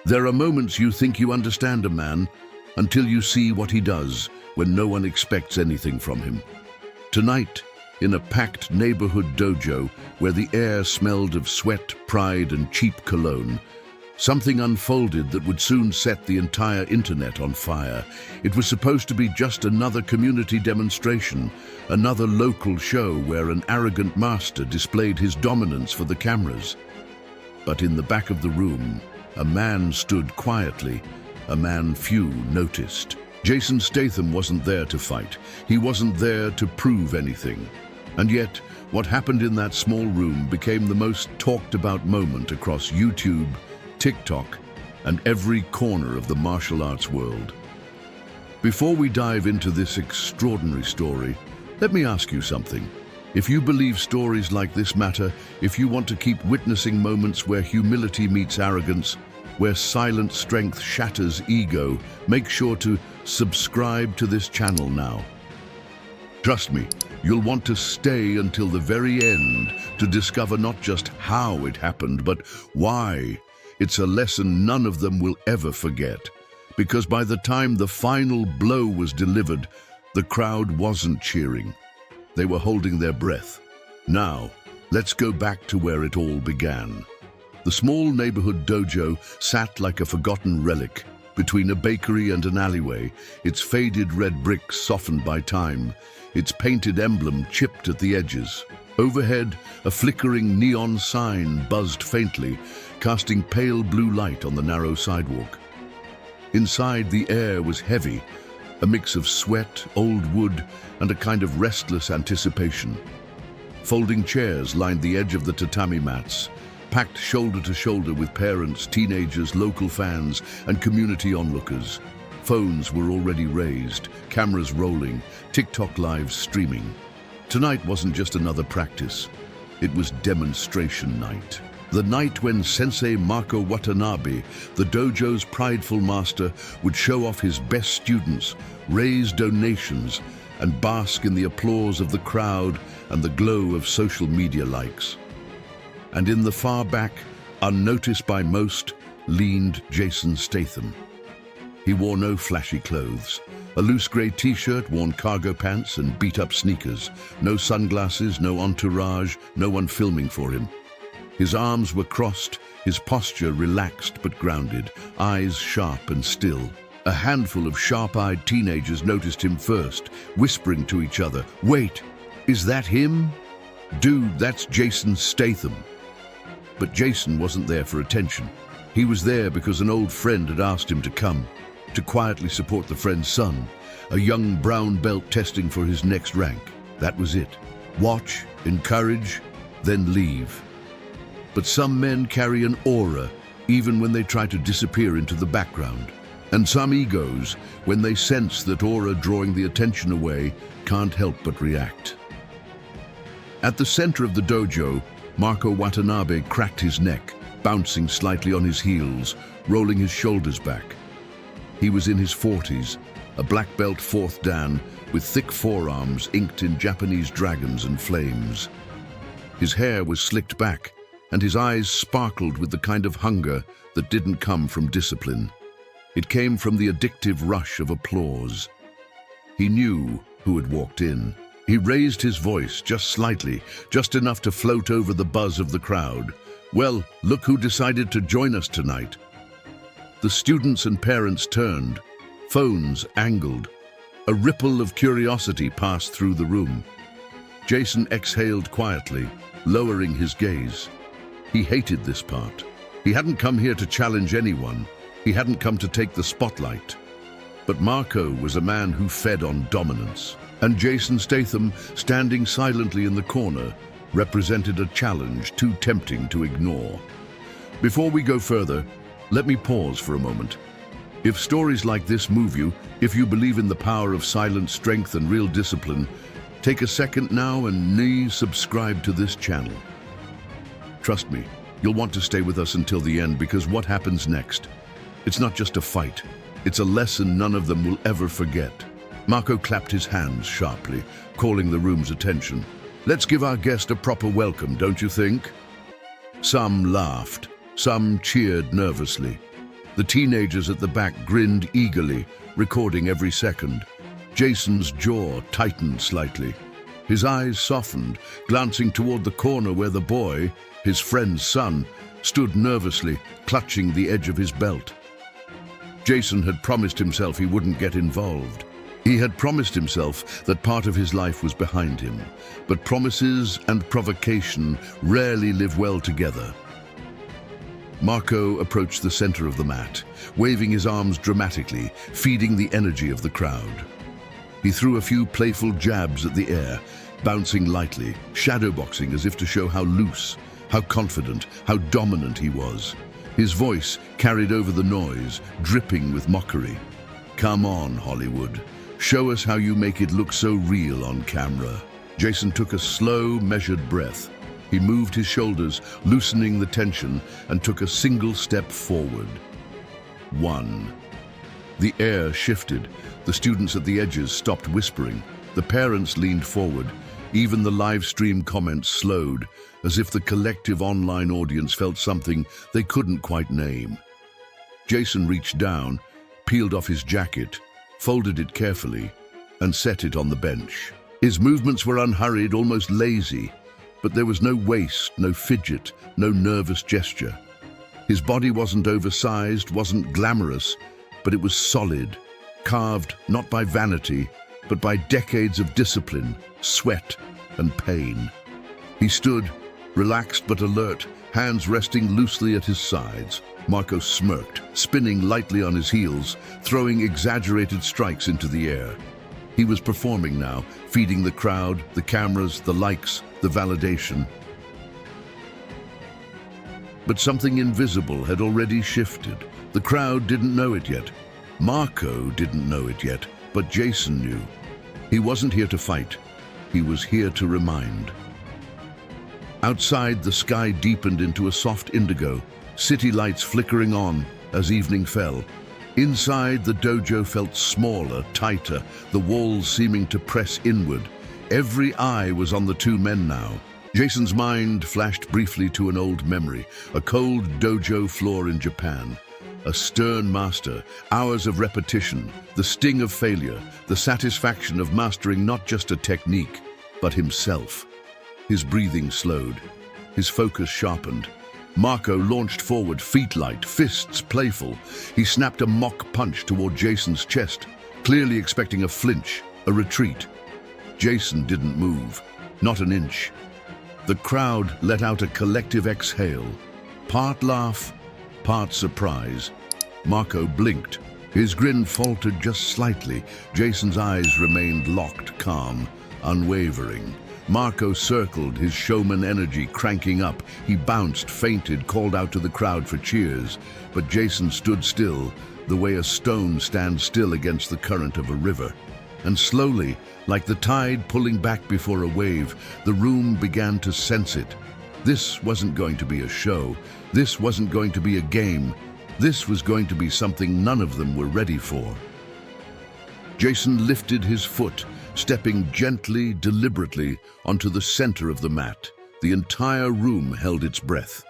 There are moments you think you understand a man until you see what he does when no one expects anything from him. Tonight, in a packed neighborhood dojo where the air smelled of sweat, pride, and cheap cologne, something unfolded that would soon set the entire internet on fire. It was supposed to be just another community demonstration, another local show where an arrogant master displayed his dominance for the cameras. But in the back of the room, a man stood quietly, a man few noticed. Jason Statham wasn't there to fight. He wasn't there to prove anything. And yet, what happened in that small room became the most talked about moment across YouTube, TikTok, and every corner of the martial arts world. Before we dive into this extraordinary story, let me ask you something. If you believe stories like this matter, if you want to keep witnessing moments where humility meets arrogance, where silent strength shatters ego, make sure to subscribe to this channel now. Trust me, you'll want to stay until the very end to discover not just how it happened, but why. It's a lesson none of them will ever forget. Because by the time the final blow was delivered, the crowd wasn't cheering. They were holding their breath. Now, let's go back to where it all began. The small neighborhood dojo sat like a forgotten relic between a bakery and an alleyway, its faded red bricks softened by time, its painted emblem chipped at the edges. Overhead, a flickering neon sign buzzed faintly, casting pale blue light on the narrow sidewalk. Inside, the air was heavy, a mix of sweat, old wood, and a kind of restless anticipation. Folding chairs lined the edge of the tatami mats, packed shoulder to shoulder with parents, teenagers, local fans, and community onlookers. Phones were already raised, cameras rolling, TikTok lives streaming. Tonight wasn't just another practice. It was demonstration night. The night when Sensei Marco Watanabe, the dojo's prideful master, would show off his best students, raise donations, and bask in the applause of the crowd and the glow of social media likes. And in the far back, unnoticed by most, leaned Jason Statham. He wore no flashy clothes. A loose grey t-shirt, worn cargo pants, and beat-up sneakers. No sunglasses, no entourage, no one filming for him. His arms were crossed, his posture relaxed but grounded, eyes sharp and still. A handful of sharp-eyed teenagers noticed him first, whispering to each other, "Wait, is that him? Dude, that's Jason Statham." But Jason wasn't there for attention. He was there because an old friend had asked him to come, to quietly support the friend's son, a young brown belt testing for his next rank. That was it. Watch, encourage, then leave. But some men carry an aura, even when they try to disappear into the background. And some egos, when they sense that aura drawing the attention away, can't help but react. At the center of the dojo, Marco Watanabe cracked his neck, bouncing slightly on his heels, rolling his shoulders back. He was in his 40s, a black belt fourth dan, with thick forearms inked in Japanese dragons and flames. His hair was slicked back, and his eyes sparkled with the kind of hunger that didn't come from discipline. It came from the addictive rush of applause. He knew who had walked in. He raised his voice just slightly, just enough to float over the buzz of the crowd. "Well, look who decided to join us tonight." The students and parents turned, phones angled. A ripple of curiosity passed through the room. Jason exhaled quietly, lowering his gaze. He hated this part. He hadn't come here to challenge anyone. He hadn't come to take the spotlight. But Marco was a man who fed on dominance. And Jason Statham, standing silently in the corner, represented a challenge too tempting to ignore. Before we go further, let me pause for a moment. If stories like this move you, if you believe in the power of silent strength and real discipline, take a second now and subscribe to this channel. Trust me, you'll want to stay with us until the end, because what happens next? It's not just a fight. It's a lesson none of them will ever forget. Marco clapped his hands sharply, calling the room's attention. "Let's give our guest a proper welcome, don't you think?" Some laughed, some cheered nervously. The teenagers at the back grinned eagerly, recording every second. Jason's jaw tightened slightly. His eyes softened, glancing toward the corner where the boy, his friend's son, stood nervously, clutching the edge of his belt. Jason had promised himself he wouldn't get involved. He had promised himself that part of his life was behind him, but promises and provocation rarely live well together. Marco approached the center of the mat, waving his arms dramatically, feeding the energy of the crowd. He threw a few playful jabs at the air, bouncing lightly, shadowboxing as if to show how loose, how confident, how dominant he was. His voice carried over the noise, dripping with mockery. "Come on, Hollywood. Show us how you make it look so real on camera." Jason took a slow, measured breath. He moved his shoulders, loosening the tension, and took a single step forward. 1. The air shifted. The students at the edges stopped whispering. The parents leaned forward. Even the live stream comments slowed, as if the collective online audience felt something they couldn't quite name. Jason reached down, peeled off his jacket, folded it carefully, and set it on the bench. His movements were unhurried, almost lazy, but there was no waste, no fidget, no nervous gesture. His body wasn't oversized, wasn't glamorous, but it was solid, carved not by vanity, but by decades of discipline, sweat, and pain. He stood, relaxed but alert, hands resting loosely at his sides. Marco smirked, spinning lightly on his heels, throwing exaggerated strikes into the air. He was performing now, feeding the crowd, the cameras, the likes, the validation. But something invisible had already shifted. The crowd didn't know it yet. Marco didn't know it yet, but Jason knew. He wasn't here to fight. He was here to remind. Outside, the sky deepened into a soft indigo, city lights flickering on as evening fell. Inside, the dojo felt smaller, tighter, the walls seeming to press inward. Every eye was on the two men now. Jason's mind flashed briefly to an old memory, a cold dojo floor in Japan. A stern master, hours of repetition, the sting of failure, the satisfaction of mastering not just a technique, but himself. His breathing slowed, his focus sharpened. Marco launched forward, feet light, fists playful. He snapped a mock punch toward Jason's chest, clearly expecting a flinch, a retreat. Jason didn't move, not an inch. The crowd let out a collective exhale, part laugh, part surprise. Marco blinked. His grin faltered just slightly. Jason's eyes remained locked, calm, unwavering. Marco circled, his showman energy cranking up. He bounced, feinted, called out to the crowd for cheers. But Jason stood still, the way a stone stands still against the current of a river. And slowly, like the tide pulling back before a wave, the room began to sense it. This wasn't going to be a show. This wasn't going to be a game. This was going to be something none of them were ready for. Jason lifted his foot, stepping gently, deliberately, onto the center of the mat. The entire room held its breath.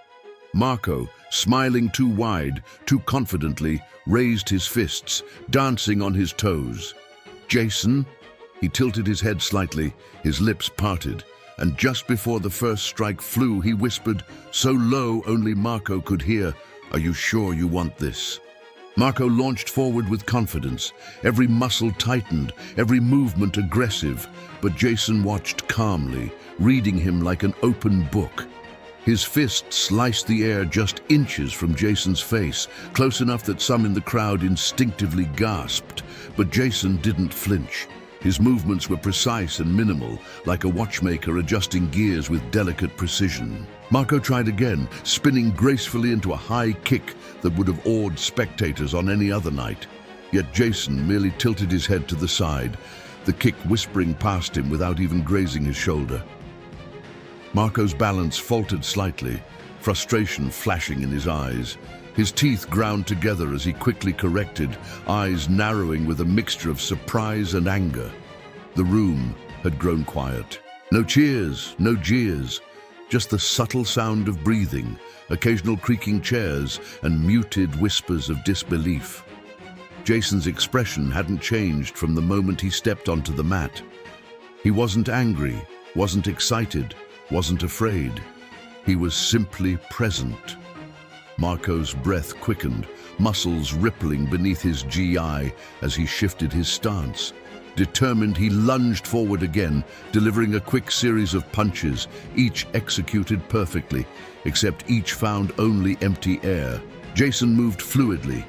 Marco, smiling too wide, too confidently, raised his fists, dancing on his toes. "Jason?" He tilted his head slightly, his lips parted, and just before the first strike flew, he whispered, so low only Marco could hear, "Are you sure you want this?" Marco launched forward with confidence, every muscle tightened, every movement aggressive, but Jason watched calmly, reading him like an open book. His fist sliced the air just inches from Jason's face, close enough that some in the crowd instinctively gasped, but Jason didn't flinch. His movements were precise and minimal, like a watchmaker adjusting gears with delicate precision. Marco tried again, spinning gracefully into a high kick that would have awed spectators on any other night. Yet Jason merely tilted his head to the side, the kick whispering past him without even grazing his shoulder. Marco's balance faltered slightly, frustration flashing in his eyes. His teeth ground together as he quickly corrected, eyes narrowing with a mixture of surprise and anger. The room had grown quiet. No cheers, no jeers, just the subtle sound of breathing, occasional creaking chairs, and muted whispers of disbelief. Jason's expression hadn't changed from the moment he stepped onto the mat. He wasn't angry, wasn't excited, wasn't afraid. He was simply present. Marco's breath quickened, muscles rippling beneath his GI as he shifted his stance. Determined, he lunged forward again, delivering a quick series of punches, each executed perfectly, except each found only empty air. Jason moved fluidly,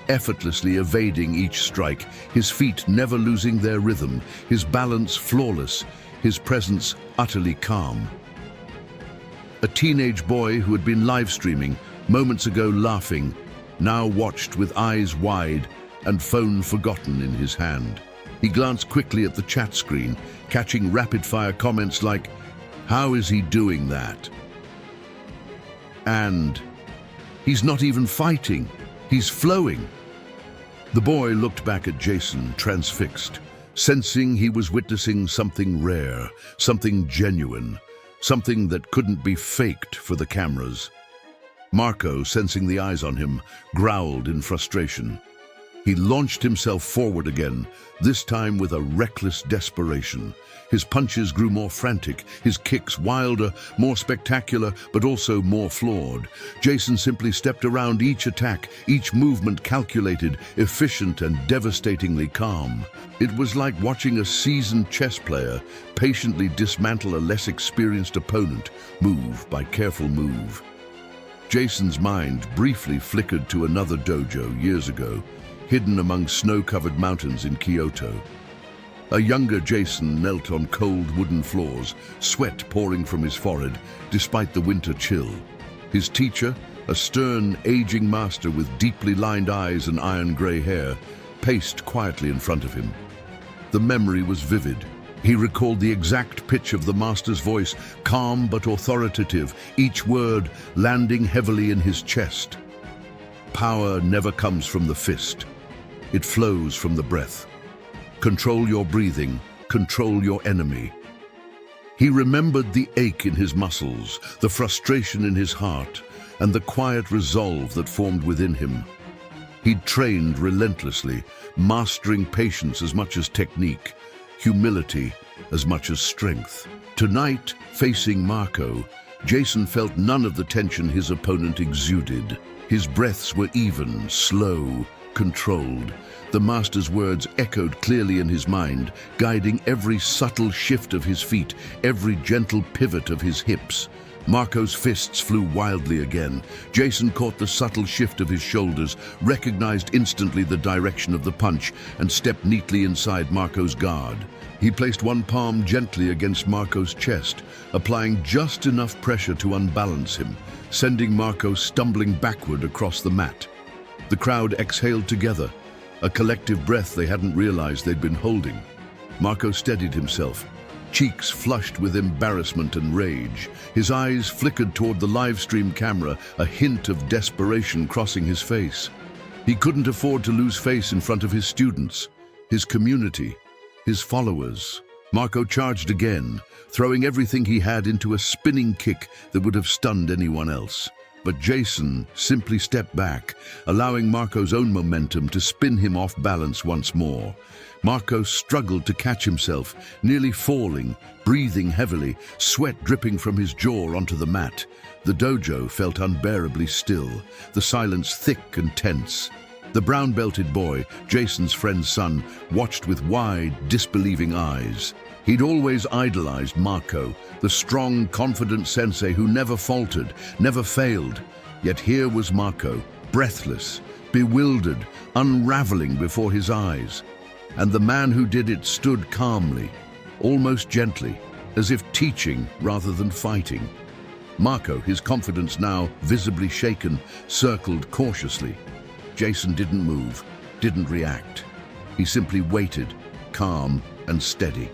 effortlessly evading each strike, his feet never losing their rhythm, his balance flawless, his presence utterly calm. A teenage boy who had been live-streaming, moments ago laughing, now watched with eyes wide and phone forgotten in his hand. He glanced quickly at the chat screen, catching rapid-fire comments like, "How is he doing that?" And, "He's not even fighting, he's flowing." The boy looked back at Jason, transfixed, sensing he was witnessing something rare, something genuine, something that couldn't be faked for the cameras. Marco, sensing the eyes on him, growled in frustration. He launched himself forward again, this time with a reckless desperation. His punches grew more frantic, his kicks wilder, more spectacular, but also more flawed. Jason simply stepped around each attack, each movement calculated, efficient and devastatingly calm. It was like watching a seasoned chess player patiently dismantle a less experienced opponent, move by careful move. Jason's mind briefly flickered to another dojo years ago, hidden among snow-covered mountains in Kyoto. A younger Jason knelt on cold wooden floors, sweat pouring from his forehead despite the winter chill. His teacher, a stern, aging master with deeply lined eyes and iron-gray hair, paced quietly in front of him. The memory was vivid. He recalled the exact pitch of the master's voice, calm but authoritative, each word landing heavily in his chest. Power never comes from the fist. It flows from the breath. Control your breathing, control your enemy. He remembered the ache in his muscles, the frustration in his heart, and the quiet resolve that formed within him. He'd trained relentlessly, mastering patience as much as technique, humility as much as strength. Tonight, facing Marco, Jason felt none of the tension his opponent exuded. His breaths were even, slow, controlled. The master's words echoed clearly in his mind, guiding every subtle shift of his feet, every gentle pivot of his hips. Marco's fists flew wildly again. Jason caught the subtle shift of his shoulders, recognized instantly the direction of the punch, and stepped neatly inside Marco's guard. He placed one palm gently against Marco's chest, applying just enough pressure to unbalance him, sending Marco stumbling backward across the mat. The crowd exhaled together, a collective breath they hadn't realized they'd been holding. Marco steadied himself, cheeks flushed with embarrassment and rage. His eyes flickered toward the live stream camera, a hint of desperation crossing his face. He couldn't afford to lose face in front of his students, his community, his followers. Marco charged again, throwing everything he had into a spinning kick that would have stunned anyone else. But Jason simply stepped back, allowing Marco's own momentum to spin him off balance once more. Marco struggled to catch himself, nearly falling, breathing heavily, sweat dripping from his jaw onto the mat. The dojo felt unbearably still, the silence thick and tense. The brown-belted boy, Jason's friend's son, watched with wide, disbelieving eyes. He'd always idolized Marco, the strong, confident sensei who never faltered, never failed. Yet here was Marco, breathless, bewildered, unraveling before his eyes. And the man who did it stood calmly, almost gently, as if teaching rather than fighting. Marco, his confidence now visibly shaken, circled cautiously. Jason didn't move, didn't react. He simply waited, calm and steady.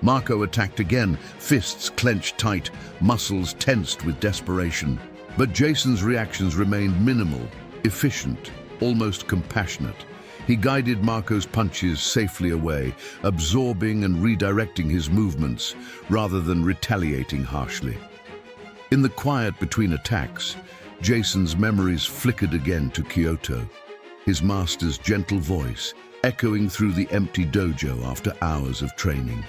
Marco attacked again, fists clenched tight, muscles tensed with desperation. But Jason's reactions remained minimal, efficient, almost compassionate. He guided Marco's punches safely away, absorbing and redirecting his movements, rather than retaliating harshly. In the quiet between attacks, Jason's memories flickered again to Kyoto, his master's gentle voice echoing through the empty dojo after hours of training.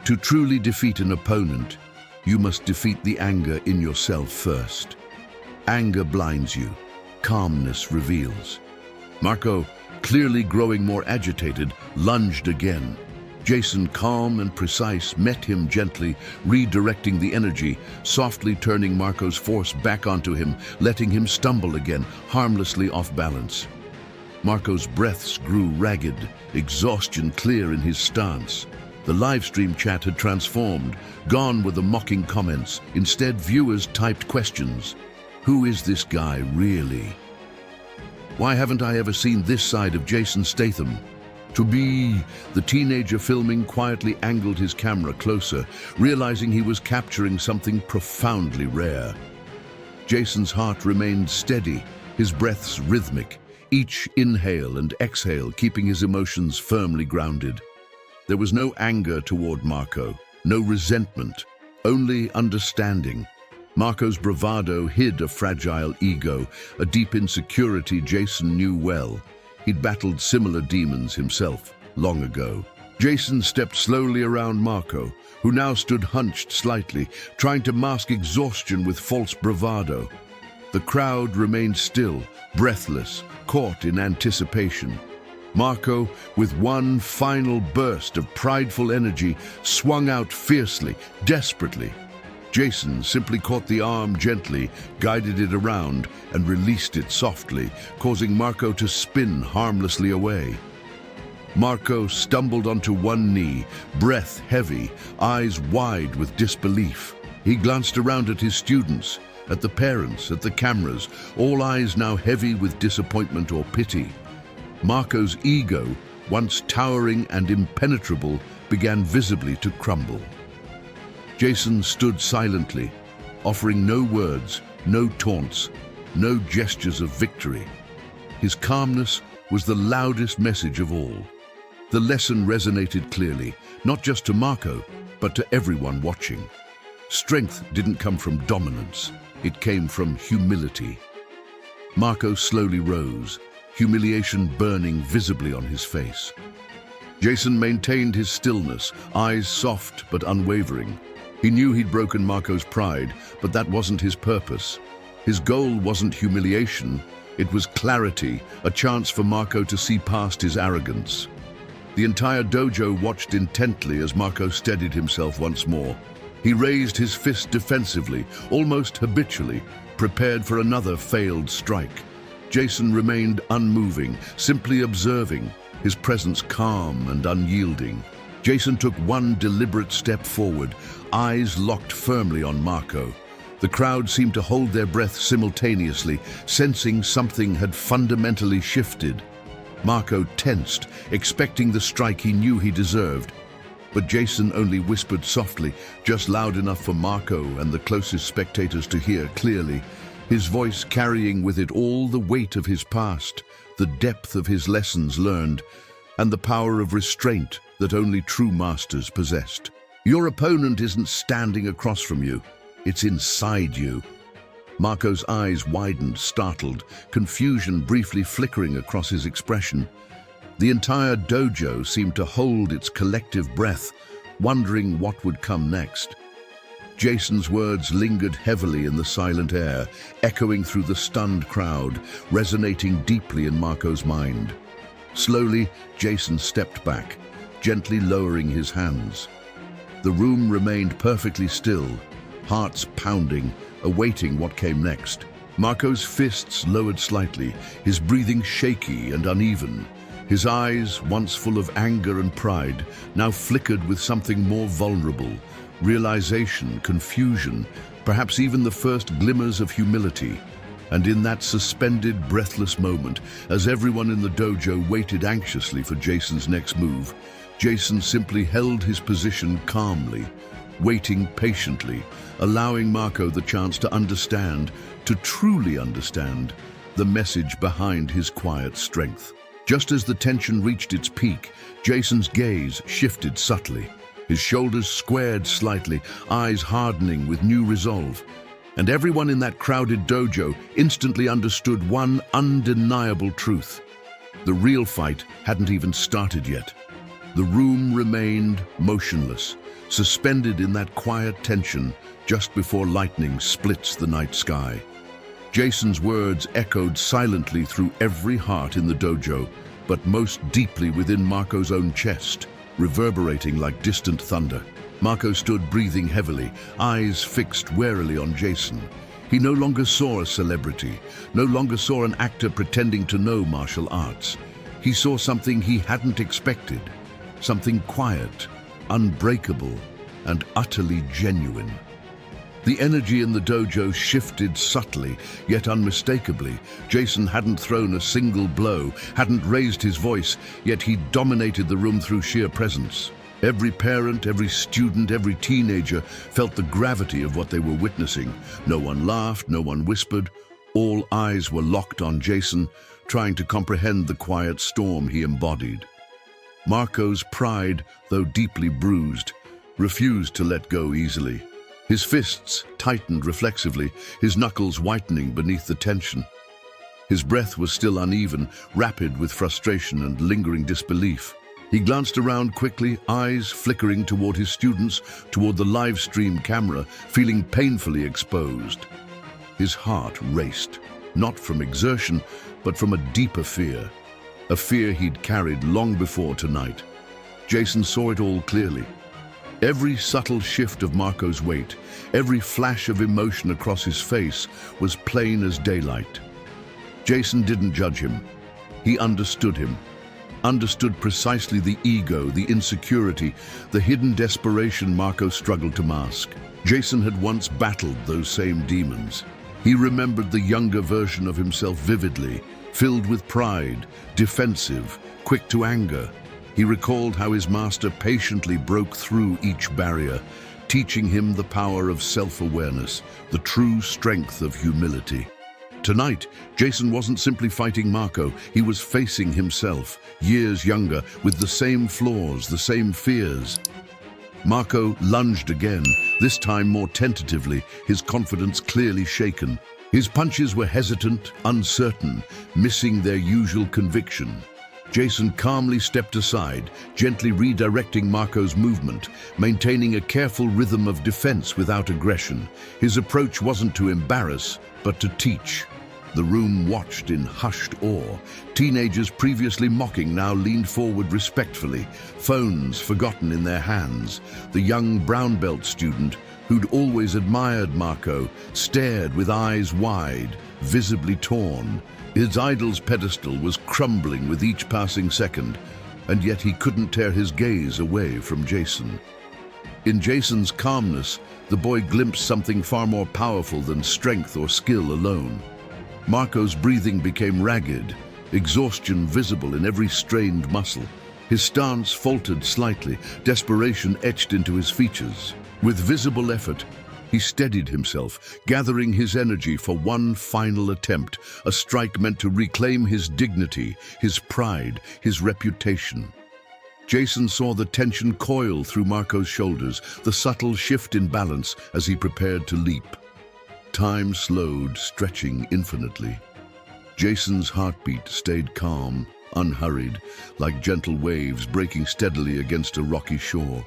To truly defeat an opponent, you must defeat the anger in yourself first. Anger blinds you, calmness reveals. Marco, clearly growing more agitated, lunged again. Jason, calm and precise, met him gently, redirecting the energy, softly turning Marco's force back onto him, letting him stumble again, harmlessly off balance. Marco's breaths grew ragged, exhaustion clear in his stance. The livestream chat had transformed, gone were the mocking comments. Instead, viewers typed questions. Who is this guy really? Why haven't I ever seen this side of Jason Statham? The teenager filming quietly angled his camera closer, realizing he was capturing something profoundly rare. Jason's heart remained steady, his breaths rhythmic, each inhale and exhale keeping his emotions firmly grounded. There was no anger toward Marco, no resentment, only understanding. Marco's bravado hid a fragile ego, a deep insecurity Jason knew well. He'd battled similar demons himself, long ago. Jason stepped slowly around Marco, who now stood hunched slightly, trying to mask exhaustion with false bravado. The crowd remained still, breathless, caught in anticipation. Marco, with one final burst of prideful energy, swung out fiercely, desperately. Jason simply caught the arm gently, guided it around, and released it softly, causing Marco to spin harmlessly away. Marco stumbled onto one knee, breath heavy, eyes wide with disbelief. He glanced around at his students, at the parents, at the cameras, all eyes now heavy with disappointment or pity. Marco's ego, once towering and impenetrable, began visibly to crumble. Jason stood silently, offering no words, no taunts, no gestures of victory. His calmness was the loudest message of all. The lesson resonated clearly, not just to Marco, but to everyone watching. Strength didn't come from dominance, it came from humility. Marco slowly rose, humiliation burning visibly on his face. Jason maintained his stillness, eyes soft but unwavering. He knew he'd broken Marco's pride, but that wasn't his purpose. His goal wasn't humiliation, it was clarity, a chance for Marco to see past his arrogance. The entire dojo watched intently as Marco steadied himself once more. He raised his fist defensively, almost habitually, prepared for another failed strike. Jason remained unmoving, simply observing, his presence calm and unyielding. Jason took one deliberate step forward, eyes locked firmly on Marco. The crowd seemed to hold their breath simultaneously, sensing something had fundamentally shifted. Marco tensed, expecting the strike he knew he deserved. But Jason only whispered softly, just loud enough for Marco and the closest spectators to hear clearly, his voice carrying with it all the weight of his past, the depth of his lessons learned, and the power of restraint that only true masters possessed. Your opponent isn't standing across from you, it's inside you. Marco's eyes widened, startled, confusion briefly flickering across his expression. The entire dojo seemed to hold its collective breath, wondering what would come next. Jason's words lingered heavily in the silent air, echoing through the stunned crowd, resonating deeply in Marco's mind. Slowly, Jason stepped back, gently lowering his hands. The room remained perfectly still, hearts pounding, awaiting what came next. Marco's fists lowered slightly, his breathing shaky and uneven. His eyes, once full of anger and pride, now flickered with something more vulnerable, realization, confusion, perhaps even the first glimmers of humility. And in that suspended, breathless moment, as everyone in the dojo waited anxiously for Jason's next move, Jason simply held his position calmly, waiting patiently, allowing Marco the chance to understand, to truly understand, the message behind his quiet strength. Just as the tension reached its peak, Jason's gaze shifted subtly. His shoulders squared slightly, eyes hardening with new resolve. And everyone in that crowded dojo instantly understood one undeniable truth. The real fight hadn't even started yet. The room remained motionless, suspended in that quiet tension just before lightning splits the night sky. Jason's words echoed silently through every heart in the dojo, but most deeply within Marco's own chest, reverberating like distant thunder. Marco stood breathing heavily, eyes fixed warily on Jason. He no longer saw a celebrity, no longer saw an actor pretending to know martial arts. He saw something he hadn't expected, something quiet, unbreakable, and utterly genuine. The energy in the dojo shifted subtly, yet unmistakably. Jason hadn't thrown a single blow, hadn't raised his voice, yet he dominated the room through sheer presence. Every parent, every student, every teenager felt the gravity of what they were witnessing. No one laughed, no one whispered. All eyes were locked on Jason, trying to comprehend the quiet storm he embodied. Marco's pride, though deeply bruised, refused to let go easily. His fists tightened reflexively, his knuckles whitening beneath the tension. His breath was still uneven, rapid with frustration and lingering disbelief. He glanced around quickly, eyes flickering toward his students, toward the live stream camera, feeling painfully exposed. His heart raced, not from exertion, but from a deeper fear. A fear he'd carried long before tonight. Jason saw it all clearly. Every subtle shift of Marco's weight, every flash of emotion across his face was plain as daylight. Jason didn't judge him. He understood him. Understood precisely the ego, the insecurity, the hidden desperation Marco struggled to mask. Jason had once battled those same demons. He remembered the younger version of himself vividly, filled with pride, defensive, quick to anger. He recalled how his master patiently broke through each barrier, teaching him the power of self-awareness, the true strength of humility. Tonight, Jason wasn't simply fighting Marco, he was facing himself, years younger, with the same flaws, the same fears. Marco lunged again, this time more tentatively, his confidence clearly shaken. His punches were hesitant, uncertain, missing their usual conviction. Jason calmly stepped aside, gently redirecting Marco's movement, maintaining a careful rhythm of defense without aggression. His approach wasn't to embarrass, but to teach. The room watched in hushed awe. Teenagers previously mocking now leaned forward respectfully, phones forgotten in their hands. The young brown belt student, who'd always admired Marco, stared with eyes wide, visibly torn. His idol's pedestal was crumbling with each passing second, and yet he couldn't tear his gaze away from Jason. In Jason's calmness, the boy glimpsed something far more powerful than strength or skill alone. Marco's breathing became ragged, exhaustion visible in every strained muscle. His stance faltered slightly, desperation etched into his features. With visible effort, he steadied himself, gathering his energy for one final attempt, a strike meant to reclaim his dignity, his pride, his reputation. Jason saw the tension coil through Marco's shoulders, the subtle shift in balance as he prepared to leap. Time slowed, stretching infinitely. Jason's heartbeat stayed calm, unhurried, like gentle waves breaking steadily against a rocky shore.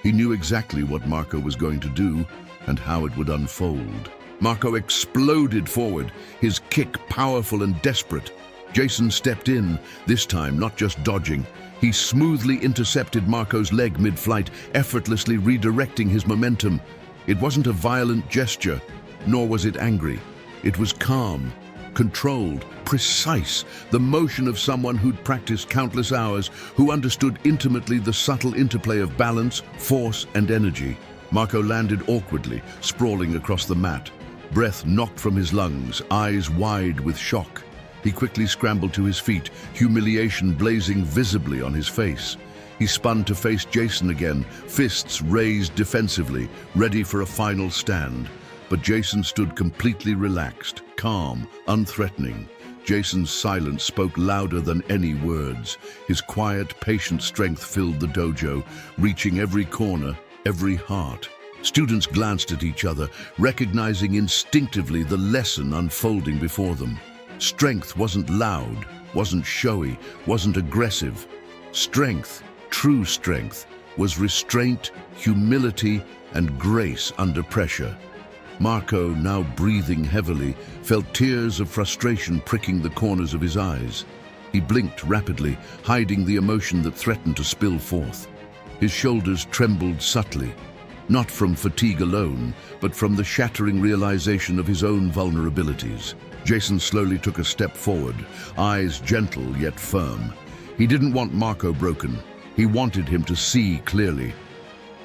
He knew exactly what Marco was going to do and how it would unfold. Marco exploded forward, his kick powerful and desperate. Jason stepped in, this time not just dodging. He smoothly intercepted Marco's leg mid-flight, effortlessly redirecting his momentum. It wasn't a violent gesture, nor was it angry. It was calm, controlled, precise, the motion of someone who'd practiced countless hours, who understood intimately the subtle interplay of balance, force, and energy. Marco landed awkwardly, sprawling across the mat, breath knocked from his lungs, eyes wide with shock. He quickly scrambled to his feet, humiliation blazing visibly on his face. He spun to face Jason again, fists raised defensively, ready for a final stand. But Jason stood completely relaxed, calm, unthreatening. Jason's silence spoke louder than any words. His quiet, patient strength filled the dojo, reaching every corner, every heart. Students glanced at each other, recognizing instinctively the lesson unfolding before them. Strength wasn't loud, wasn't showy, wasn't aggressive. Strength, true strength, was restraint, humility, and grace under pressure. Marco, now breathing heavily, felt tears of frustration pricking the corners of his eyes. He blinked rapidly, hiding the emotion that threatened to spill forth. His shoulders trembled subtly, not from fatigue alone, but from the shattering realization of his own vulnerabilities. Jason slowly took a step forward, eyes gentle yet firm. He didn't want Marco broken. He wanted him to see clearly,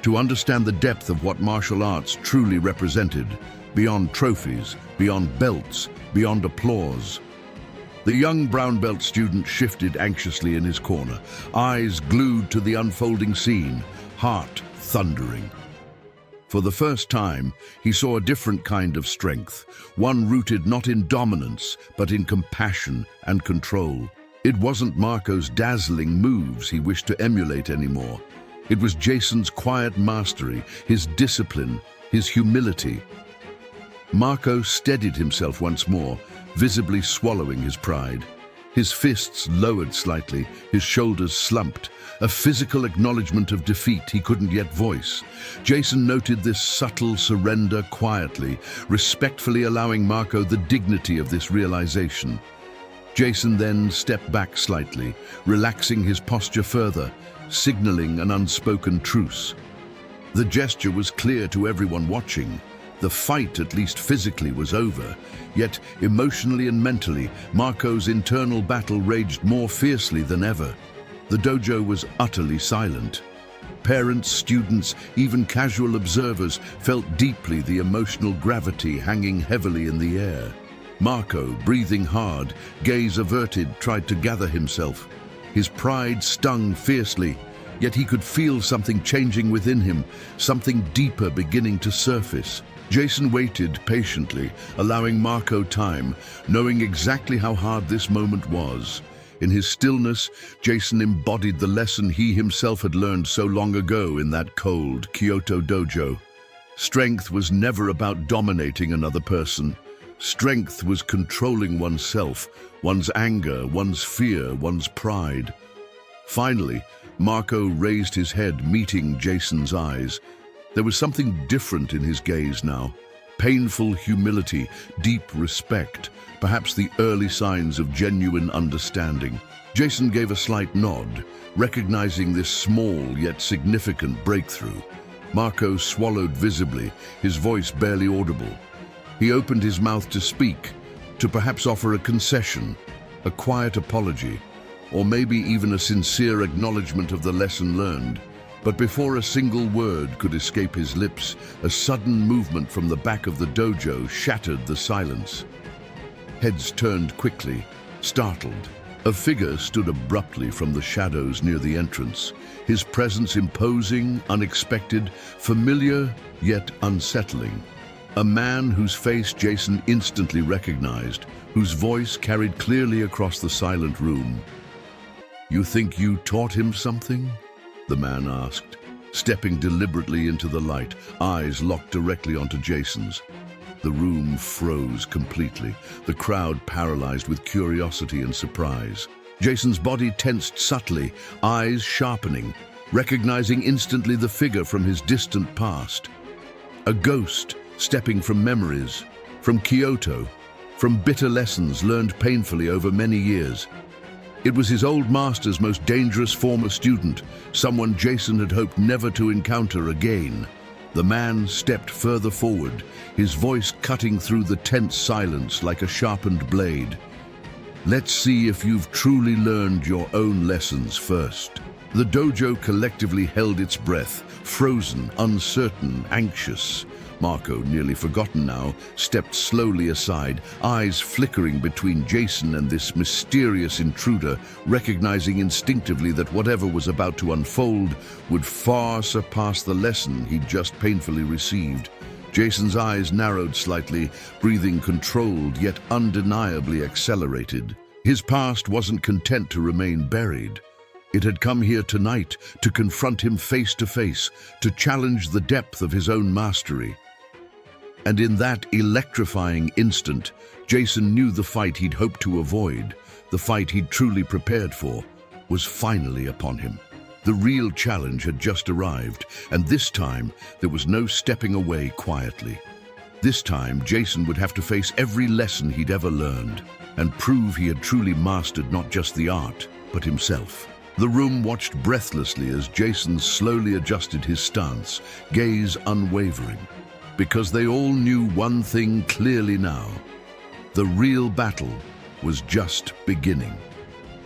to understand the depth of what martial arts truly represented, beyond trophies, beyond belts, beyond applause. The young brown belt student shifted anxiously in his corner, eyes glued to the unfolding scene, heart thundering. For the first time, he saw a different kind of strength, one rooted not in dominance, but in compassion and control. It wasn't Marco's dazzling moves he wished to emulate anymore. It was Jason's quiet mastery, his discipline, his humility. Marco steadied himself once more, visibly swallowing his pride. His fists lowered slightly, his shoulders slumped, a physical acknowledgement of defeat he couldn't yet voice. Jason noted this subtle surrender quietly, respectfully allowing Marco the dignity of this realization. Jason then stepped back slightly, relaxing his posture further, signaling an unspoken truce. The gesture was clear to everyone watching. The fight, at least physically, was over, yet emotionally and mentally, Marco's internal battle raged more fiercely than ever. The dojo was utterly silent. Parents, students, even casual observers felt deeply the emotional gravity hanging heavily in the air. Marco, breathing hard, gaze averted, tried to gather himself. His pride stung fiercely, yet he could feel something changing within him, something deeper beginning to surface. Jason waited patiently, allowing Marco time, knowing exactly how hard this moment was. In his stillness, Jason embodied the lesson he himself had learned so long ago in that cold Kyoto dojo. Strength was never about dominating another person. Strength was controlling oneself, one's anger, one's fear, one's pride. Finally, Marco raised his head, meeting Jason's eyes. There was something different in his gaze now. Painful humility, deep respect, perhaps the early signs of genuine understanding. Jason gave a slight nod, recognizing this small yet significant breakthrough. Marco swallowed visibly, his voice barely audible. He opened his mouth to speak, to perhaps offer a concession, a quiet apology, or maybe even a sincere acknowledgement of the lesson learned. But before a single word could escape his lips, a sudden movement from the back of the dojo shattered the silence. Heads turned quickly, startled. A figure stood abruptly from the shadows near the entrance, his presence imposing, unexpected, familiar, yet unsettling. A man whose face Jason instantly recognized, whose voice carried clearly across the silent room. "You think you taught him something?" the man asked, stepping deliberately into the light, eyes locked directly onto Jason's. The room froze completely, the crowd paralyzed with curiosity and surprise. Jason's body tensed subtly, eyes sharpening, recognizing instantly the figure from his distant past. A ghost stepping from memories, from Kyoto, from bitter lessons learned painfully over many years. It was his old master's most dangerous former student, someone Jason had hoped never to encounter again. The man stepped further forward, his voice cutting through the tense silence like a sharpened blade. "Let's see if you've truly learned your own lessons first." The dojo collectively held its breath, frozen, uncertain, anxious. Marco, nearly forgotten now, stepped slowly aside, eyes flickering between Jason and this mysterious intruder, recognizing instinctively that whatever was about to unfold would far surpass the lesson he'd just painfully received. Jason's eyes narrowed slightly, breathing controlled yet undeniably accelerated. His past wasn't content to remain buried. It had come here tonight to confront him face to face, to challenge the depth of his own mastery. And in that electrifying instant, Jason knew the fight he'd hoped to avoid, the fight he'd truly prepared for, was finally upon him. The real challenge had just arrived, and this time there was no stepping away quietly. This time, Jason would have to face every lesson he'd ever learned and prove he had truly mastered not just the art, but himself. The room watched breathlessly as Jason slowly adjusted his stance, gaze unwavering, because they all knew one thing clearly now. The real battle was just beginning.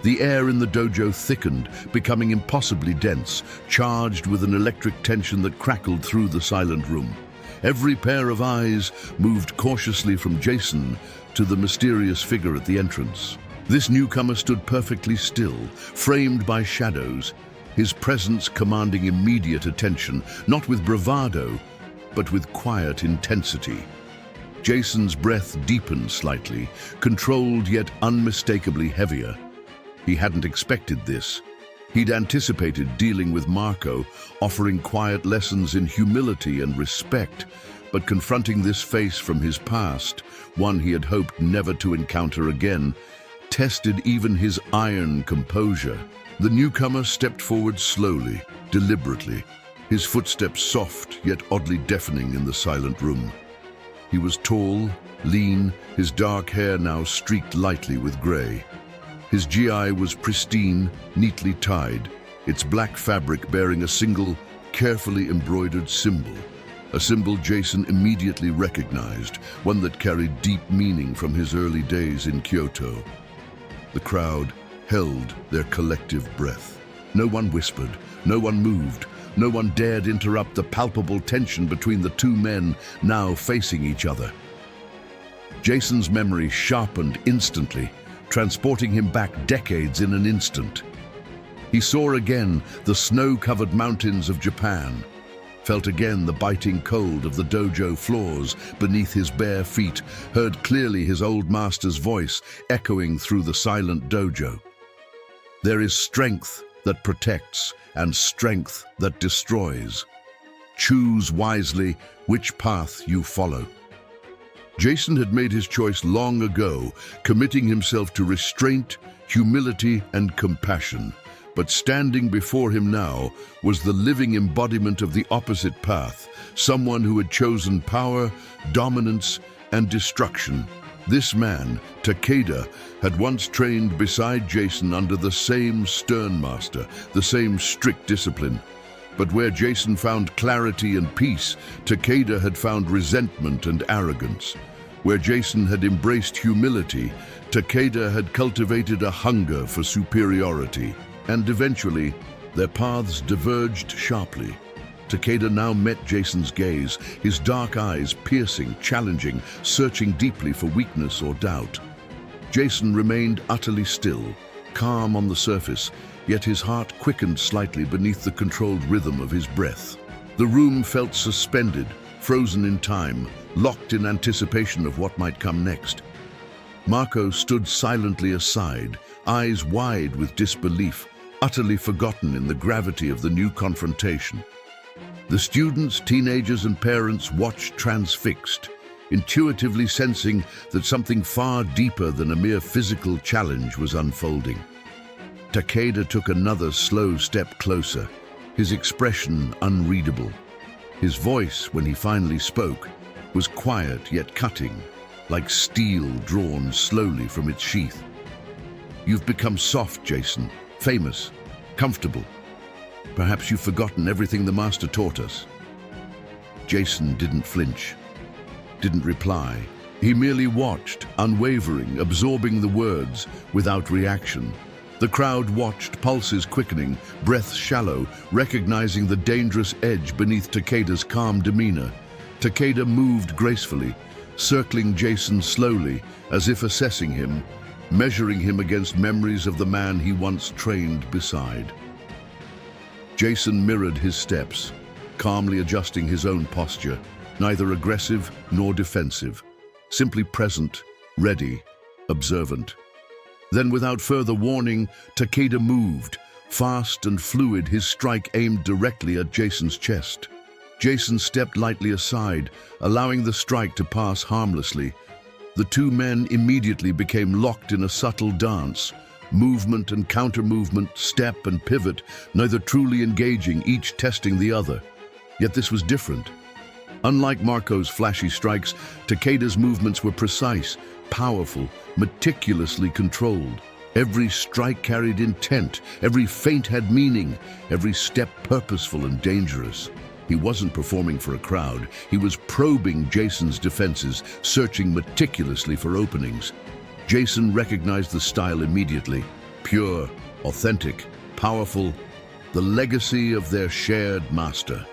The air in the dojo thickened, becoming impossibly dense, charged with an electric tension that crackled through the silent room. Every pair of eyes moved cautiously from Jason to the mysterious figure at the entrance. This newcomer stood perfectly still, framed by shadows, his presence commanding immediate attention, not with bravado, but with quiet intensity. Jason's breath deepened slightly, controlled yet unmistakably heavier. He hadn't expected this. He'd anticipated dealing with Marco, offering quiet lessons in humility and respect, but confronting this face from his past, one he had hoped never to encounter again, tested even his iron composure. The newcomer stepped forward slowly, deliberately, his footsteps soft yet oddly deafening in the silent room. He was tall, lean, his dark hair now streaked lightly with gray. His GI was pristine, neatly tied, its black fabric bearing a single, carefully embroidered symbol, a symbol Jason immediately recognized, one that carried deep meaning from his early days in Kyoto. The crowd held their collective breath. No one whispered, no one moved, no one dared interrupt the palpable tension between the two men now facing each other. Jason's memory sharpened instantly, transporting him back decades in an instant. He saw again the snow-covered mountains of Japan, felt again the biting cold of the dojo floors beneath his bare feet, heard clearly his old master's voice echoing through the silent dojo. There is strength that protects and strength that destroys. Choose wisely which path you follow. Jason had made his choice long ago, committing himself to restraint, humility, and compassion. But standing before him now was the living embodiment of the opposite path, someone who had chosen power, dominance, and destruction. This man, Takeda, had once trained beside Jason under the same stern master, the same strict discipline. But where Jason found clarity and peace, Takeda had found resentment and arrogance. Where Jason had embraced humility, Takeda had cultivated a hunger for superiority. And eventually, their paths diverged sharply. Takeda now met Jason's gaze, his dark eyes piercing, challenging, searching deeply for weakness or doubt. Jason remained utterly still, calm on the surface, yet his heart quickened slightly beneath the controlled rhythm of his breath. The room felt suspended, frozen in time, locked in anticipation of what might come next. Marco stood silently aside, eyes wide with disbelief, utterly forgotten in the gravity of the new confrontation. The students, teenagers, and parents watched transfixed, intuitively sensing that something far deeper than a mere physical challenge was unfolding. Takeda took another slow step closer, his expression unreadable. His voice, when he finally spoke, was quiet yet cutting, like steel drawn slowly from its sheath. You've become soft, Jason, famous, comfortable. Perhaps you've forgotten everything the master taught us. Jason didn't flinch, didn't reply. He merely watched, unwavering, absorbing the words without reaction. The crowd watched, pulses quickening, breaths shallow, recognizing the dangerous edge beneath Takeda's calm demeanor. Takeda moved gracefully, circling Jason slowly, as if assessing him, measuring him against memories of the man he once trained beside. Jason mirrored his steps, calmly adjusting his own posture, neither aggressive nor defensive, simply present, ready, observant. Then, without further warning, Takeda moved, Fast and fluid, his strike aimed directly at Jason's chest. Jason stepped lightly aside, allowing the strike to pass harmlessly. The two men immediately became locked in a subtle dance, movement and counter-movement, step and pivot, neither truly engaging, each testing the other. Yet this was different. Unlike Marco's flashy strikes, Takeda's movements were precise, powerful, meticulously controlled. Every strike carried intent, every feint had meaning, every step purposeful and dangerous. He wasn't performing for a crowd, he was probing Jason's defenses, searching meticulously for openings. Jason recognized the style immediately. Pure, authentic, powerful, the legacy of their shared master.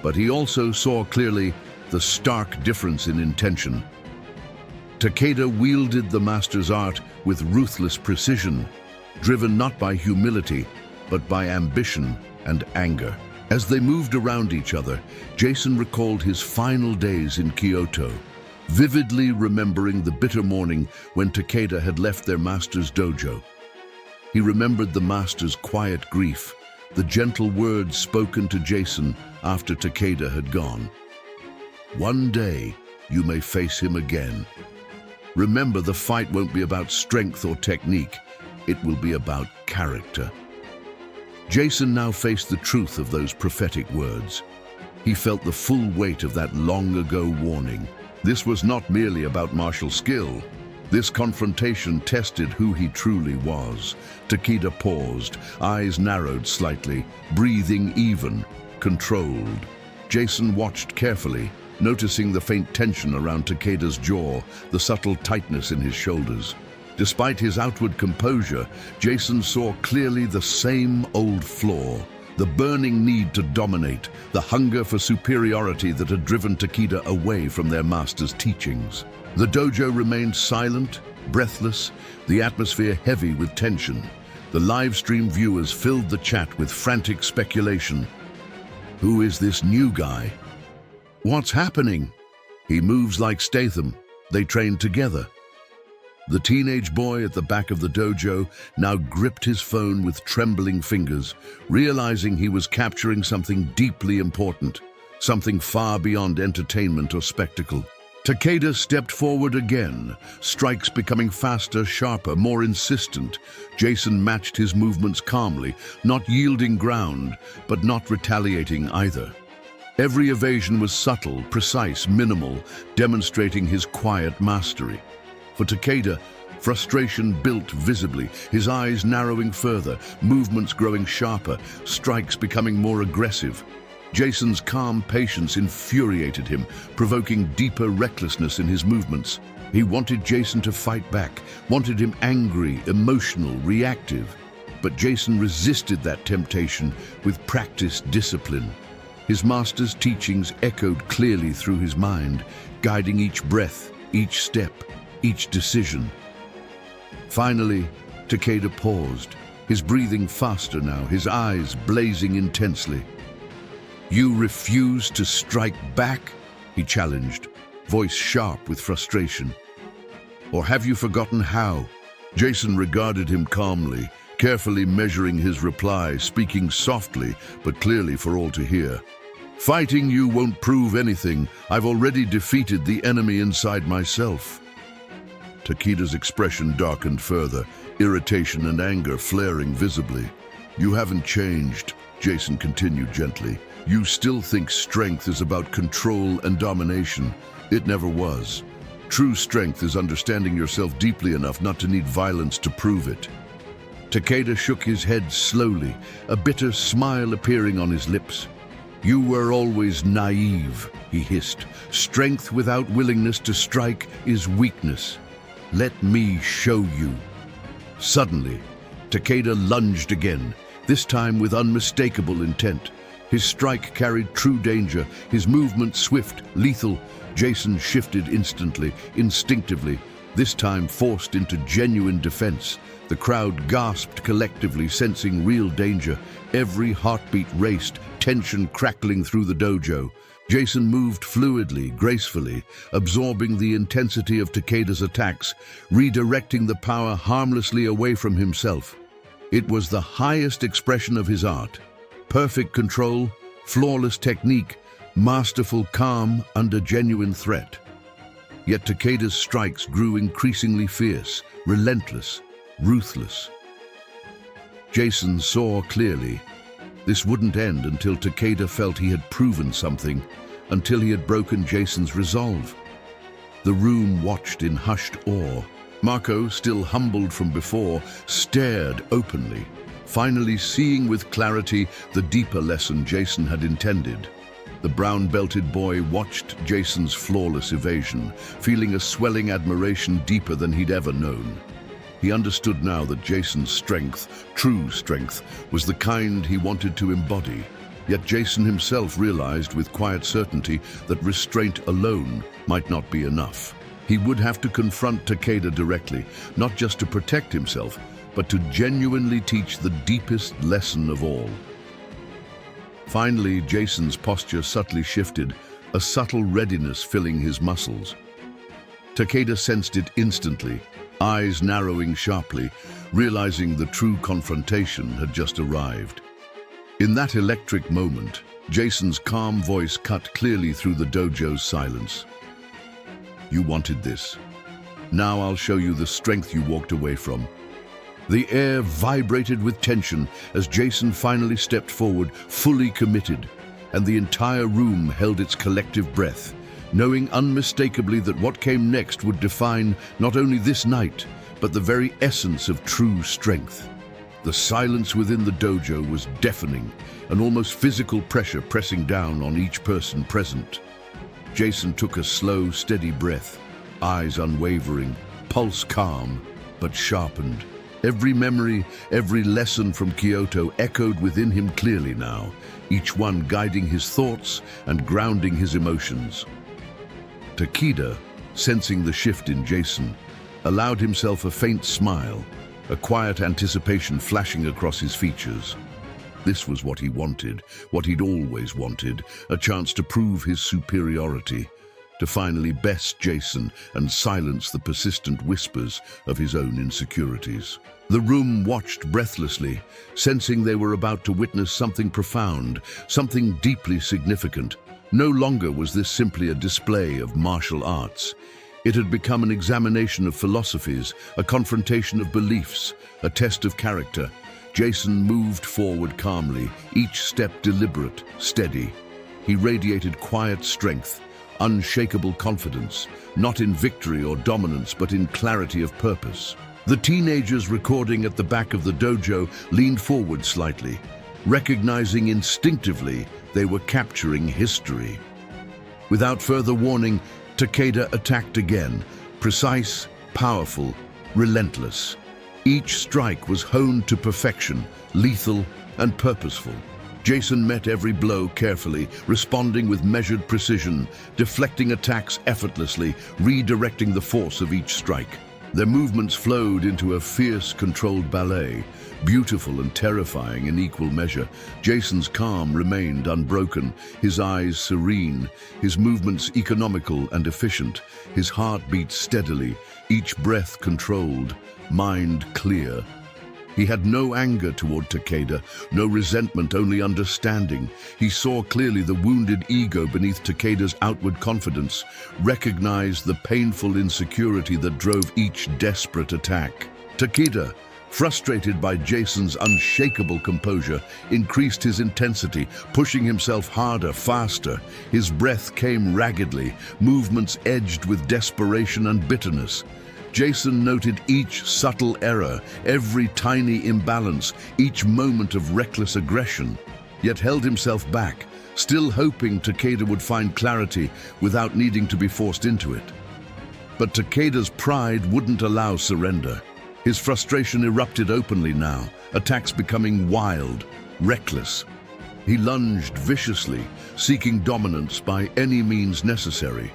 But he also saw clearly the stark difference in intention. Takeda wielded the master's art with ruthless precision, driven not by humility, but by ambition and anger. As they moved around each other, Jason recalled his final days in Kyoto, vividly remembering the bitter morning when Takeda had left their master's dojo. He remembered the master's quiet grief, the gentle words spoken to Jason after Takeda had gone. "One day, you may face him again. Remember, the fight won't be about strength or technique. It will be about character." Jason now faced the truth of those prophetic words. He felt the full weight of that long-ago warning. This was not merely about martial skill. This confrontation tested who he truly was. Takeda paused, eyes narrowed slightly, breathing even, controlled. Jason watched carefully, noticing the faint tension around Takeda's jaw, the subtle tightness in his shoulders. Despite his outward composure, Jason saw clearly the same old flaw, the burning need to dominate, the hunger for superiority that had driven Takeda away from their master's teachings. The dojo remained silent, breathless, the atmosphere heavy with tension. The live stream viewers filled the chat with frantic speculation. Who is this new guy? What's happening? He moves like Statham. They trained together. The teenage boy at the back of the dojo now gripped his phone with trembling fingers, realizing he was capturing something deeply important, something far beyond entertainment or spectacle. Takeda stepped forward again, strikes becoming faster, sharper, more insistent. Jason matched his movements calmly, not yielding ground, but not retaliating either. Every evasion was subtle, precise, minimal, demonstrating his quiet mastery. For Takeda, frustration built visibly, his eyes narrowing further, movements growing sharper, strikes becoming more aggressive. Jason's calm patience infuriated him, provoking deeper recklessness in his movements. He wanted Jason to fight back, wanted him angry, emotional, reactive. But Jason resisted that temptation with practiced discipline. His master's teachings echoed clearly through his mind, guiding each breath, each step, each decision. Finally, Takeda paused, his breathing faster now, his eyes blazing intensely. "You refuse to strike back?" he challenged, voice sharp with frustration. "Or have you forgotten how?" Jason regarded him calmly, carefully measuring his reply, speaking softly but clearly for all to hear. "Fighting you won't prove anything. I've already defeated the enemy inside myself." Takeda's expression darkened further, irritation and anger flaring visibly. "You haven't changed," Jason continued gently. "You still think strength is about control and domination. It never was. True strength is understanding yourself deeply enough not to need violence to prove it." Takeda shook his head slowly, a bitter smile appearing on his lips. "You were always naive," he hissed. "Strength without willingness to strike is weakness. Let me show you." Suddenly, Takeda lunged again, this time with unmistakable intent. His strike carried true danger, his movement swift, lethal. Jason shifted instantly, instinctively, this time forced into genuine defense. The crowd gasped collectively, sensing real danger. Every heartbeat raced, tension crackling through the dojo. Jason moved fluidly, gracefully, absorbing the intensity of Takeda's attacks, redirecting the power harmlessly away from himself. It was the highest expression of his art. Perfect control, flawless technique, masterful calm under genuine threat. Yet Takeda's strikes grew increasingly fierce, relentless, ruthless. Jason saw clearly. This wouldn't end until Takeda felt he had proven something, until he had broken Jason's resolve. The room watched in hushed awe. Marco, still humbled from before, stared openly, finally seeing with clarity the deeper lesson Jason had intended. The brown-belted boy watched Jason's flawless evasion, feeling a swelling admiration deeper than he'd ever known. He understood now that Jason's strength, true strength, was the kind he wanted to embody. Yet Jason himself realized with quiet certainty that restraint alone might not be enough. He would have to confront Takeda directly, not just to protect himself, but to genuinely teach the deepest lesson of all. Finally, Jason's posture subtly shifted, a subtle readiness filling his muscles. Takeda sensed it instantly, eyes narrowing sharply, realizing the true confrontation had just arrived. In that electric moment, Jason's calm voice cut clearly through the dojo's silence. "You wanted this. Now I'll show you the strength you walked away from." The air vibrated with tension as Jason finally stepped forward, fully committed, and the entire room held its collective breath, knowing unmistakably that what came next would define not only this night, but the very essence of true strength. The silence within the dojo was deafening, an almost physical pressure pressing down on each person present. Jason took a slow, steady breath, eyes unwavering, pulse calm, but sharpened. Every memory, every lesson from Kyoto echoed within him clearly now, each one guiding his thoughts and grounding his emotions. Takeda, sensing the shift in Jason, allowed himself a faint smile, a quiet anticipation flashing across his features. This was what he wanted, what he'd always wanted, a chance to prove his superiority, to finally best Jason and silence the persistent whispers of his own insecurities. The room watched breathlessly, sensing they were about to witness something profound, something deeply significant. No longer was this simply a display of martial arts. It had become an examination of philosophies, a confrontation of beliefs, a test of character. Jason moved forward calmly, each step deliberate, steady. He radiated quiet strength, unshakable confidence, not in victory or dominance, but in clarity of purpose. The teenagers recording at the back of the dojo leaned forward slightly, recognizing instinctively they were capturing history. Without further warning, Takeda attacked again, precise, powerful, relentless. Each strike was honed to perfection, lethal and purposeful. Jason met every blow carefully, responding with measured precision, deflecting attacks effortlessly, redirecting the force of each strike. Their movements flowed into a fierce, controlled ballet, beautiful and terrifying in equal measure. Jason's calm remained unbroken, his eyes serene, his movements economical and efficient, his heart beat steadily, each breath controlled, mind clear. He had no anger toward Takeda, no resentment, only understanding. He saw clearly the wounded ego beneath Takeda's outward confidence, recognized the painful insecurity that drove each desperate attack. Takeda, frustrated by Jason's unshakable composure, increased his intensity, pushing himself harder, faster. His breath came raggedly, movements edged with desperation and bitterness. Jason noted each subtle error, every tiny imbalance, each moment of reckless aggression, yet held himself back, still hoping Takeda would find clarity without needing to be forced into it. But Takeda's pride wouldn't allow surrender. His frustration erupted openly now, attacks becoming wild, reckless. He lunged viciously, seeking dominance by any means necessary.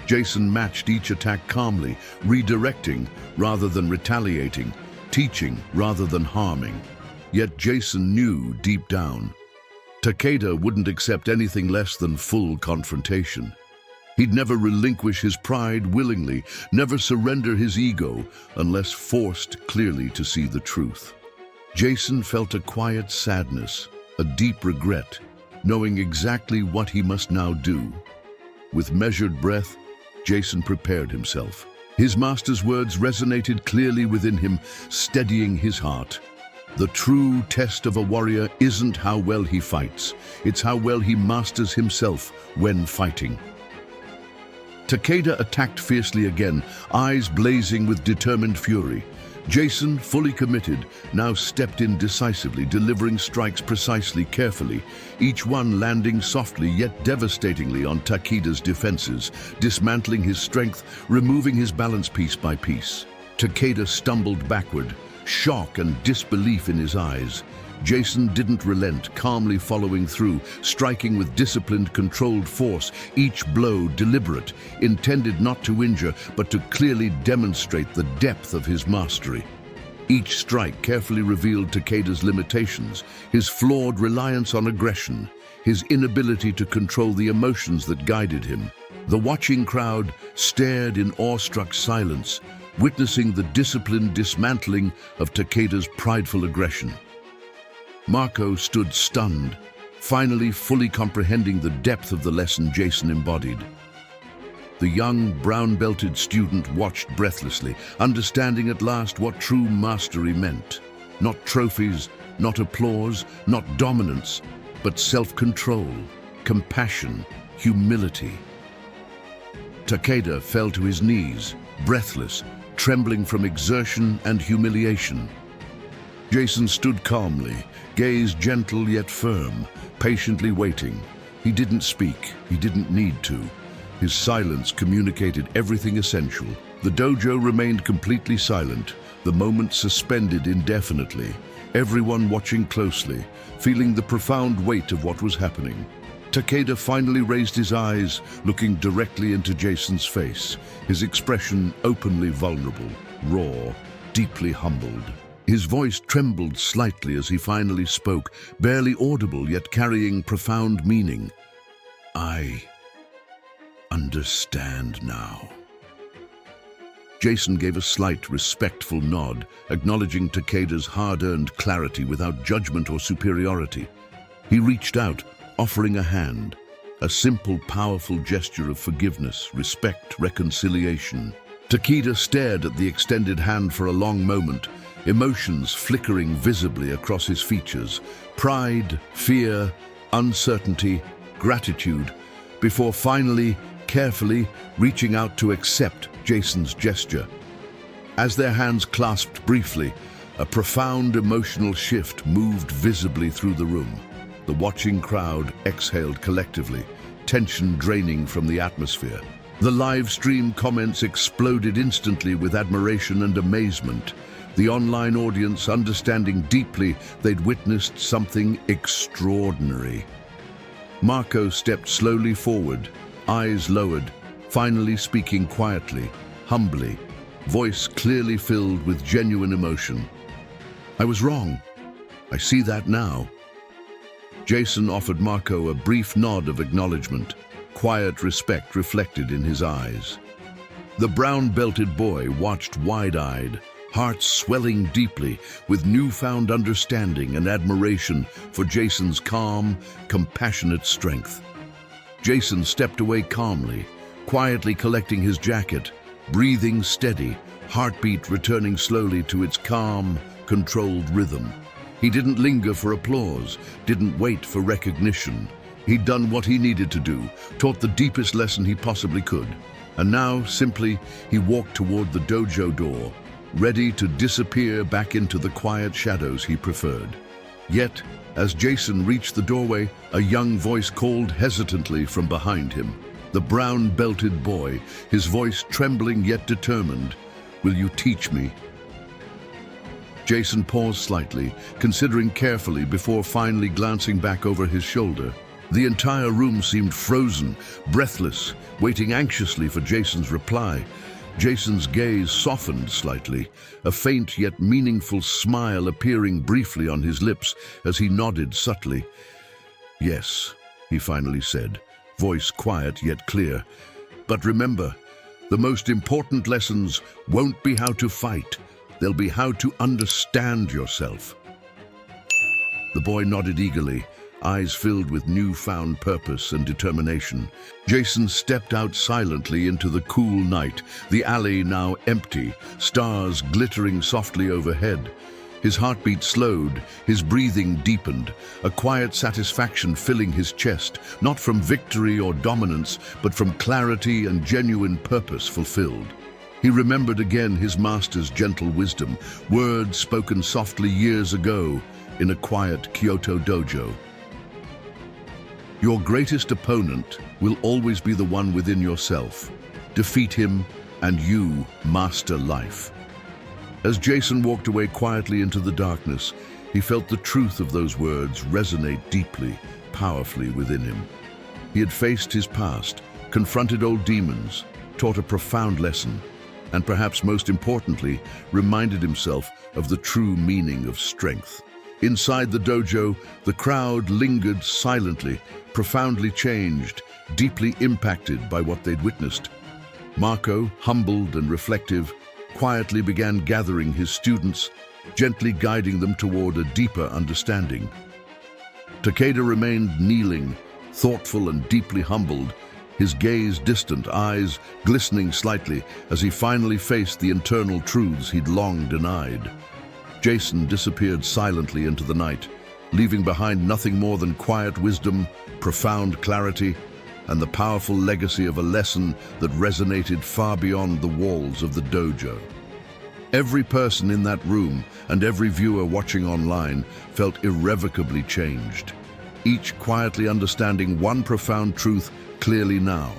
Jason matched each attack calmly, redirecting rather than retaliating, teaching rather than harming. Yet Jason knew deep down, Takeda wouldn't accept anything less than full confrontation. He'd never relinquish his pride willingly, never surrender his ego unless forced clearly to see the truth. Jason felt a quiet sadness, a deep regret, knowing exactly what he must now do. With measured breath, Jason prepared himself. His master's words resonated clearly within him, steadying his heart. The true test of a warrior isn't how well he fights, it's how well he masters himself when fighting. Takeda attacked fiercely again, eyes blazing with determined fury. Jason, fully committed, now stepped in decisively, delivering strikes precisely, carefully, each one landing softly yet devastatingly on Takeda's defenses, dismantling his strength, removing his balance piece by piece. Takeda stumbled backward, shock and disbelief in his eyes. Jason didn't relent, calmly following through, striking with disciplined, controlled force, each blow deliberate, intended not to injure, but to clearly demonstrate the depth of his mastery. Each strike carefully revealed Takeda's limitations, his flawed reliance on aggression, his inability to control the emotions that guided him. The watching crowd stared in awestruck silence, witnessing the disciplined dismantling of Takeda's prideful aggression. Marco stood stunned, finally fully comprehending the depth of the lesson Jason embodied. The young, brown-belted student watched breathlessly, understanding at last what true mastery meant. Not trophies, not applause, not dominance, but self-control, compassion, humility. Takeda fell to his knees, breathless, trembling from exertion and humiliation. Jason stood calmly, gaze gentle yet firm, patiently waiting. He didn't speak, he didn't need to. His silence communicated everything essential. The dojo remained completely silent, the moment suspended indefinitely, everyone watching closely, feeling the profound weight of what was happening. Takeda finally raised his eyes, looking directly into Jason's face, his expression openly vulnerable, raw, deeply humbled. His voice trembled slightly as he finally spoke, barely audible yet carrying profound meaning. "I understand now." Jason gave a slight, respectful nod, acknowledging Takeda's hard-earned clarity without judgment or superiority. He reached out, offering a hand, a simple, powerful gesture of forgiveness, respect, reconciliation. Takeda stared at the extended hand for a long moment, emotions flickering visibly across his features, pride, fear, uncertainty, gratitude, before finally, carefully, reaching out to accept Jason's gesture. As their hands clasped briefly, a profound emotional shift moved visibly through the room. The watching crowd exhaled collectively, tension draining from the atmosphere. The live stream comments exploded instantly with admiration and amazement, the online audience understanding deeply they'd witnessed something extraordinary. Marco stepped slowly forward, eyes lowered, finally speaking quietly, humbly, voice clearly filled with genuine emotion. "I was wrong. I see that now." Jason offered Marco a brief nod of acknowledgement, quiet respect reflected in his eyes. The brown-belted boy watched wide-eyed, heart swelling deeply with newfound understanding and admiration for Jason's calm, compassionate strength. Jason stepped away calmly, quietly collecting his jacket, breathing steady, heartbeat returning slowly to its calm, controlled rhythm. He didn't linger for applause, didn't wait for recognition. He'd done what he needed to do, taught the deepest lesson he possibly could. And now, simply, he walked toward the dojo door, ready to disappear back into the quiet shadows he preferred. Yet, as Jason reached the doorway, a young voice called hesitantly from behind him. The brown-belted boy, his voice trembling yet determined. "Will you teach me?" Jason paused slightly, considering carefully before finally glancing back over his shoulder. The entire room seemed frozen, breathless, waiting anxiously for Jason's reply. Jason's gaze softened slightly, a faint yet meaningful smile appearing briefly on his lips as he nodded subtly. "Yes," he finally said, voice quiet yet clear. "But remember, the most important lessons won't be how to fight, they'll be how to understand yourself." The boy nodded eagerly, eyes filled with newfound purpose and determination. Jason stepped out silently into the cool night, the alley now empty, stars glittering softly overhead. His heartbeat slowed, his breathing deepened, a quiet satisfaction filling his chest, not from victory or dominance, but from clarity and genuine purpose fulfilled. He remembered again his master's gentle wisdom, words spoken softly years ago in a quiet Kyoto dojo. Your greatest opponent will always be the one within yourself. Defeat him, and you master life. As Jason walked away quietly into the darkness, he felt the truth of those words resonate deeply, powerfully within him. He had faced his past, confronted old demons, taught a profound lesson, and perhaps most importantly, reminded himself of the true meaning of strength. Inside the dojo, the crowd lingered silently, profoundly changed, deeply impacted by what they'd witnessed. Marco, humbled and reflective, quietly began gathering his students, gently guiding them toward a deeper understanding. Takeda remained kneeling, thoughtful and deeply humbled, his gaze distant, eyes glistening slightly as he finally faced the internal truths he'd long denied. Jason disappeared silently into the night, leaving behind nothing more than quiet wisdom, profound clarity, and the powerful legacy of a lesson that resonated far beyond the walls of the dojo. Every person in that room and every viewer watching online felt irrevocably changed, each quietly understanding one profound truth clearly now.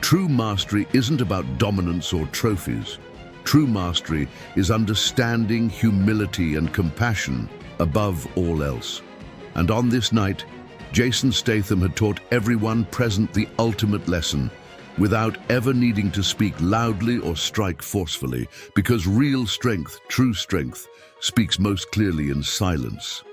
True mastery isn't about dominance or trophies. True mastery is understanding, humility, and compassion above all else. And on this night, Jason Statham had taught everyone present the ultimate lesson, without ever needing to speak loudly or strike forcefully, because real strength, true strength, speaks most clearly in silence.